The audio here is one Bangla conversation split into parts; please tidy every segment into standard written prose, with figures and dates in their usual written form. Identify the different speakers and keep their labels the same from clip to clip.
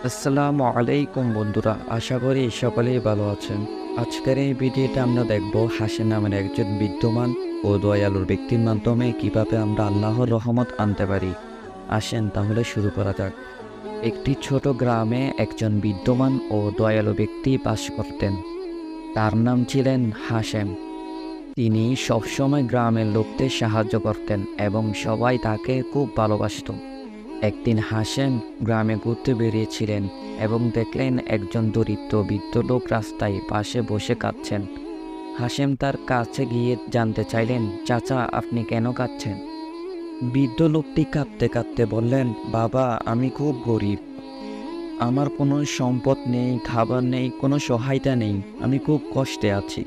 Speaker 1: আসসালামু আলাইকুম বন্ধুরা, আশা করি সকলেই ভালো আছেন। আজকের এই ভিডিওতে আমরা দেখব হাসেম নামের একজন বিদ্যমান ও দয়ালুর ব্যক্তির মাধ্যমে কিভাবে আমরা আল্লাহর রহমত আনতে পারি। আসেন তাহলে শুরু করা যাক। একটি ছোট গ্রামে একজন বিদ্যমান ও দয়ালু ব্যক্তি বাস করতেন। তার নাম ছিলেন হাসেম। তিনি সবসময় গ্রামের লোকদের সাহায্য করতেন এবং সবাই তাকে খুব ভালোবাসত। একদিন হাসেম গ্রামে ঘুরতে বেরিয়েছিলেন এবং দেখলেন একজন দরিদ্র বৃদ্ধ লোক রাস্তায় পাশে বসে কাঁদছেন। হাসেম তার কাছে গিয়ে জানতে চাইলেন, চাচা, আপনি কেন কাঁদছেন? বৃদ্ধ লোকটি কাঁদতে কাঁদতে বললেন, বাবা, আমি খুব গরিব। আমার কোনো সম্পদ নেই, খাবার নেই, কোনো সহায়তা নেই। আমি খুব কষ্টে আছি।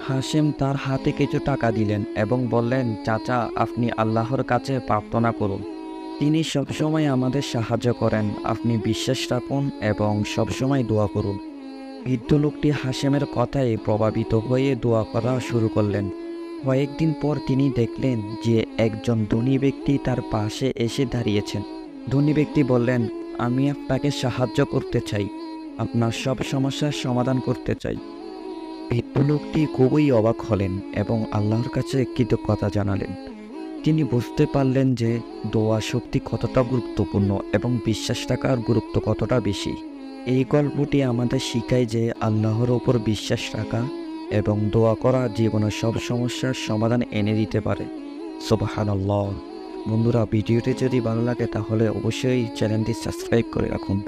Speaker 1: হাসেম তার হাতে কিছু টাকা দিলেন এবং বললেন, চাচা, আপনি আল্লাহর কাছে প্রার্থনা করুন। তিনি সবসময় আমাদের সাহায্য করেন। আপনি বিশ্বাস রাখুন এবং সবসময় দোয়া করুন। বৃদ্ধ লোকটি হাসেমের কথায় প্রভাবিত হয়ে দোয়া করা শুরু করলেন। কয়েকদিন পর তিনি দেখলেন যে একজন ধনী ব্যক্তি তার পাশে এসে দাঁড়িয়েছেন। ধনী ব্যক্তি বললেন, আমি আপনাকে সাহায্য করতে চাই, আপনার সব সমস্যার সমাধান করতে চাই। বৃদ্ধ লোকটি খুবই অবাক হলেন এবং আল্লাহর কাছে কৃতজ্ঞতা জানালেন। তিনি বুঝতে পারলেন যে দোয়া শক্তি কতটা গুরুত্বপূর্ণ এবং বিশ্বাস রাখার গুরুত্ব কতটা বেশি। এই গল্পটি আমাদের শিখায় যে আল্লাহর ওপর বিশ্বাস রাখা এবং দোয়া করা জীবনের সব সমস্যার সমাধান এনে দিতে পারে। সুবহানাল্লাহ। বন্ধুরা, ভিডিওটি যদি ভালো লাগে তাহলে অবশ্যই চ্যানেলটি সাবস্ক্রাইব করে রাখুন।